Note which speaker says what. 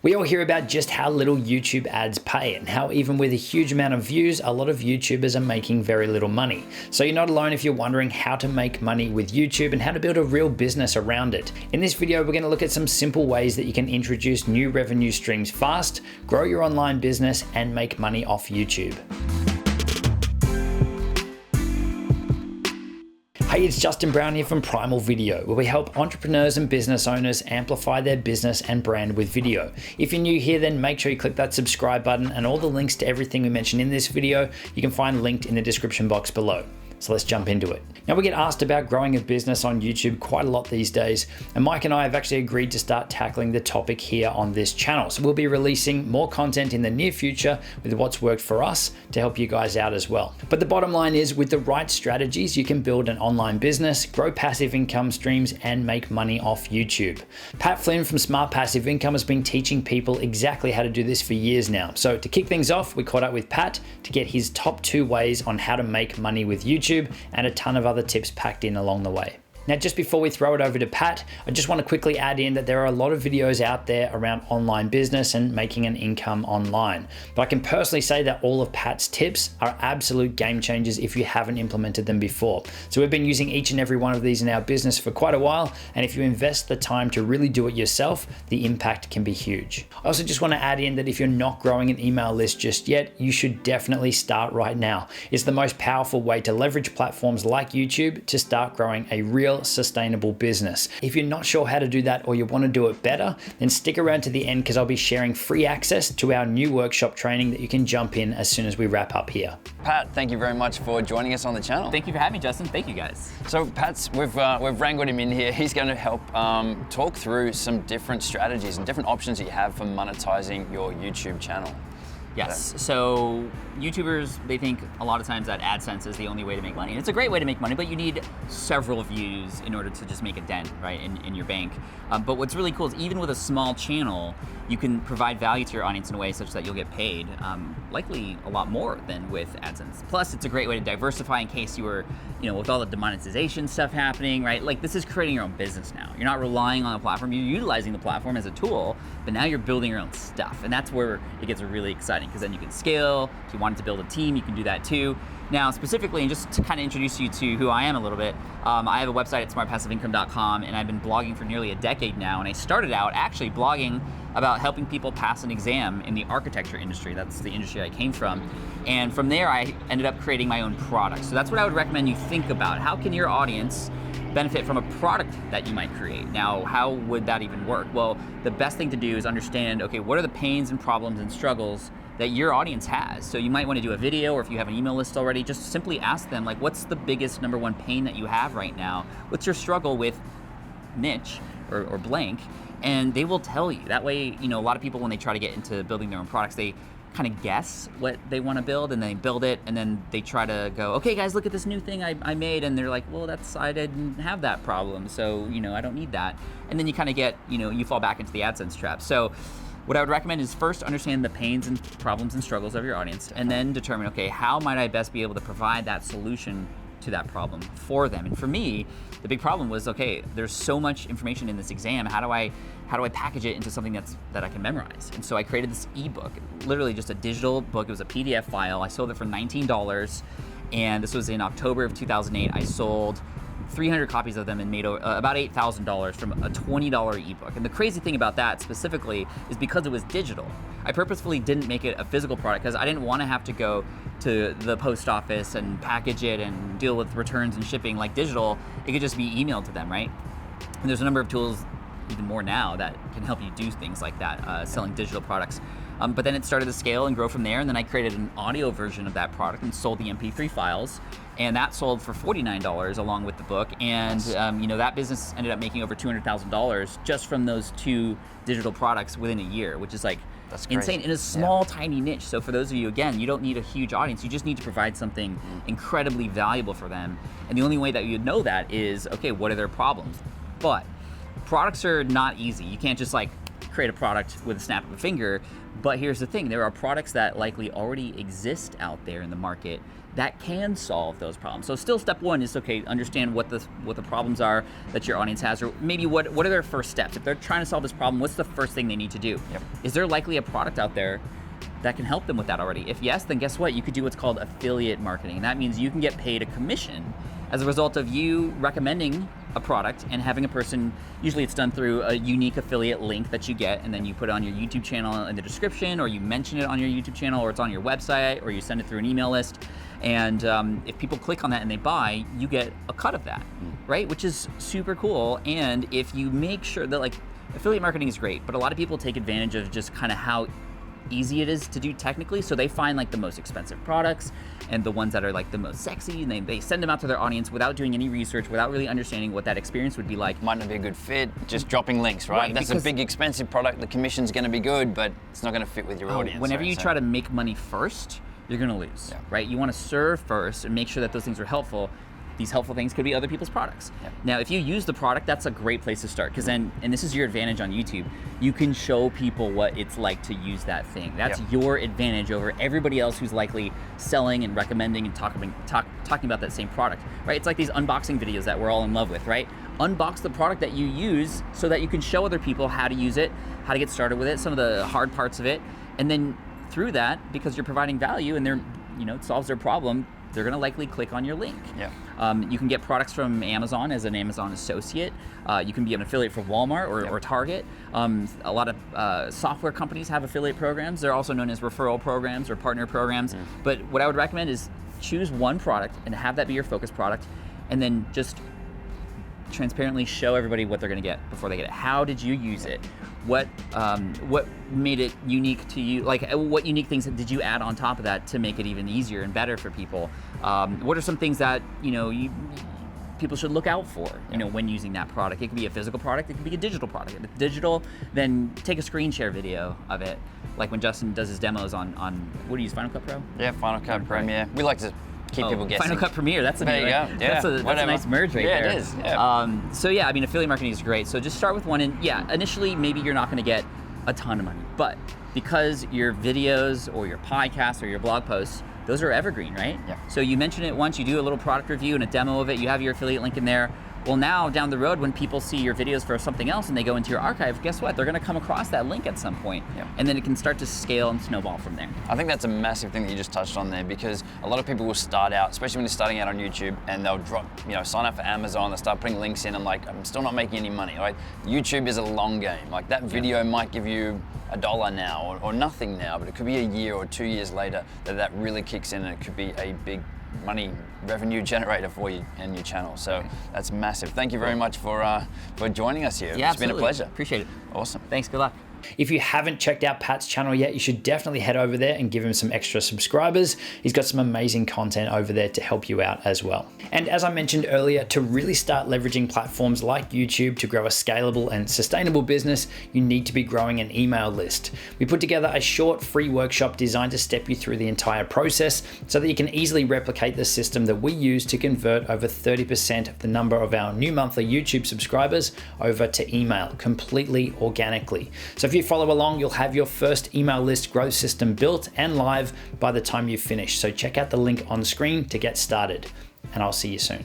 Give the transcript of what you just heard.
Speaker 1: We all hear about just how little YouTube ads pay and how even with a huge amount of views, a lot of YouTubers are making very little money. So you're not alone if you're wondering how to make money with YouTube and how to build a real business around it. In this video, we're going to look at some simple ways that you can introduce new revenue streams fast, grow your online business, and make money off YouTube. Hey, it's Justin Brown here from Primal Video, where we help entrepreneurs and business owners amplify their business and brand with video. If you're new here, then make sure you click that subscribe button, and all the links to everything we mentioned in this video, you can find linked in the description box below. So let's jump into it. Now, we get asked about growing a business on YouTube quite a lot these days, and Mike and I have actually agreed to start tackling the topic here on this channel. So we'll be releasing more content in the near future with what's worked for us to help you guys out as well. But the bottom line is, with the right strategies, you can build an online business, grow passive income streams, and make money off YouTube. Pat Flynn from Smart Passive Income has been teaching people exactly how to do this for years now. So to kick things off, we caught up with Pat to get his top 2 ways on how to make money with YouTube, and a ton of other tips packed in along the way. Now, just before we throw it over to Pat, I just want to quickly add in that there are a lot of videos out there around online business and making an income online. But I can personally say that all of Pat's tips are absolute game changers if you haven't implemented them before. So we've been using each and every one of these in our business for quite a while, and if you invest the time to really do it yourself, the impact can be huge. I also just want to add in that if you're not growing an email list just yet, you should definitely start right now. It's the most powerful way to leverage platforms like YouTube to start growing a real sustainable business. If you're not sure how to do that or you want to do it better, then stick around to the end because I'll be sharing free access to our new workshop training that you can jump in as soon as we wrap up here.
Speaker 2: Pat, thank you very much for joining us on the channel.
Speaker 3: Thank you for having me, Justin. Thank you, guys.
Speaker 2: So we've wrangled him in here. He's going to help talk through some different strategies and different options that you have for monetizing your YouTube channel.
Speaker 3: Yes, so YouTubers, they think a lot of times that AdSense is the only way to make money. And it's a great way to make money, but you need several views in order to just make a dent, right, in your bank. But what's really cool is even with a small channel, you can provide value to your audience in a way such that you'll get paid, likely a lot more than with AdSense. Plus, it's a great way to diversify in case you were, with all the demonetization stuff happening, right? Like, this is creating your own business now. You're not relying on a platform, you're utilizing the platform as a tool, but now you're building your own stuff. And that's where it gets really exciting, because then you can scale. If you wanted to build a team, you can do that too. Now, specifically, and just to kind of introduce you to who I am a little bit, I have a website at smartpassiveincome.com, and I've been blogging for nearly a decade now. And I started out actually blogging about helping people pass an exam in the architecture industry. That's the industry I came from. And from there, I ended up creating my own product. So that's what I would recommend you think about. How can your audience benefit from a product that you might create? Now, how would that even work? Well, the best thing to do is understand, okay, what are the pains and problems and struggles that your audience has? So you might want to do a video, or if you have an email list already, just simply ask them, like, what's the biggest #1 pain that you have right now? What's your struggle with niche or blank? And they will tell you. That way, a lot of people, when they try to get into building their own products, they kind of guess what they want to build, and they build it, and then they try to go, okay guys, look at this new thing I made, and they're like, well, I didn't have that problem, so I don't need that. And then you kind of get, you fall back into the AdSense trap. So what I would recommend is first understand the pains and problems and struggles of your audience, and then determine, okay, how might I best be able to provide that solution to that problem for them? And for me, the big problem was, okay, there's so much information in this exam. How do I package it into something that I can memorize? And so I created this ebook, literally just a digital book. It was a PDF file. I sold it for $19, and this was in October of 2008. I sold 300 copies of them and made about $8,000 from a $20 ebook. And the crazy thing about that specifically is because it was digital, I purposefully didn't make it a physical product because I didn't want to have to go to the post office and package it and deal with returns and shipping. Like digital, it could just be emailed to them, right? And there's a number of tools, even more now, that can help you do things like that, selling digital products. But then it started to scale and grow from there, and then I created an audio version of that product and sold the MP3 files, and that sold for $49 along with the book. And that business ended up making over $200,000 just from those 2 digital products within a year, which is like insane in a small, tiny niche. So for those of you, again, you don't need a huge audience. You just need to provide something incredibly valuable for them. And the only way that you know that is, okay, what are their problems? But products are not easy. You can't just like create a product with a snap of a finger. But here's the thing, there are products that likely already exist out there in the market that can solve those problems. So still step one is, okay, understand what the problems are that your audience has, or maybe what are their first steps. If they're trying to solve this problem, what's the first thing they need to do?
Speaker 2: Yep.
Speaker 3: Is there likely a product out there that can help them with that already? If yes, then guess what? You could do what's called affiliate marketing. And that means you can get paid a commission as a result of you recommending a product and having a person, usually it's done through a unique affiliate link that you get, and then you put it on your YouTube channel in the description, or you mention it on your YouTube channel, or it's on your website, or you send it through an email list. And if people click on that and they buy, you get a cut of that, right? Which is super cool. And if you make sure that, like, affiliate marketing is great, but a lot of people take advantage of just kind of how easy it is to do technically. So they find like the most expensive products and the ones that are like the most sexy, and they send them out to their audience without doing any research, without really understanding what that experience would be like.
Speaker 2: Might not be a good fit, just dropping links, right? That's a big expensive product, the commission's gonna be good, but it's not gonna fit with your audience.
Speaker 3: Whenever you try to make money first, you're gonna lose, right? You wanna serve first and make sure that those things are helpful. These helpful things could be other people's products. Now, if you use the product, that's a great place to start, because then, and this is your advantage on YouTube, you can show people what it's like to use that thing. That's your advantage over everybody else who's likely selling and recommending and talking about that same product, right? It's like these unboxing videos that we're all in love with, right? Unbox the product that you use so that you can show other people how to use it, how to get started with it, some of the hard parts of it, and then through that, because you're providing value and it solves their problem, they're gonna likely click on your link. You can get products from Amazon as an Amazon associate. You can be an affiliate for Walmart or Target. A lot of software companies have affiliate programs. They're also known as referral programs or partner programs. But what I would recommend is choose one product and have that be your focus product, and then just transparently show everybody what they're gonna get before they get it. How did you use it? What made it unique to you? Like, what unique things did you add on top of that to make it even easier and better for people? What are some things that people should look out for, when using that product? It could be a physical product, it could be a digital product. If it's digital, then take a screen share video of it, like when Justin does his demos on what do you use, Final Cut Pro?
Speaker 2: Yeah, Final Cut Premiere. We like to keep people guessing.
Speaker 3: Final Cut Premiere, that's a
Speaker 2: there you go. Yeah,
Speaker 3: that's a nice merge right there.
Speaker 2: Yeah, it is. Yeah.
Speaker 3: So yeah, I mean, affiliate marketing is great. So just start with one, and initially maybe you're not going to get a ton of money, but because your videos or your podcasts or your blog posts, those are evergreen, right?
Speaker 2: Yeah.
Speaker 3: So you mention it once, you do a little product review and a demo of it, you have your affiliate link in there. Well, now down the road, when people see your videos for something else and they go into your archive, guess what? They're going to come across that link at some point. And then it can start to scale and snowball from there.
Speaker 2: I think that's a massive thing that you just touched on there, because a lot of people will start out, especially when they're starting out on YouTube, and they'll drop, sign up for Amazon, they'll start putting links in, and like, I'm still not making any money. Like, YouTube is a long game. Like, that video might give you $1 now or nothing now, but it could be a year or 2 years later that really kicks in, and it could be a big money revenue generator for you and your channel. So that's massive. Thank you very much for joining us here.
Speaker 3: Yeah,
Speaker 2: it's been a pleasure.
Speaker 3: Appreciate it.
Speaker 2: Awesome.
Speaker 3: Thanks. Good luck.
Speaker 1: If you haven't checked out Pat's channel yet, you should definitely head over there and give him some extra subscribers. He's got some amazing content over there to help you out as well. And as I mentioned earlier, to really start leveraging platforms like YouTube to grow a scalable and sustainable business, you need to be growing an email list. We put together a short free workshop designed to step you through the entire process so that you can easily replicate the system that we use to convert over 30% of the number of our new monthly YouTube subscribers over to email completely organically. So if you follow along, you'll have your first email list growth system built and live by the time you finish. So check out the link on screen to get started, and I'll see you soon.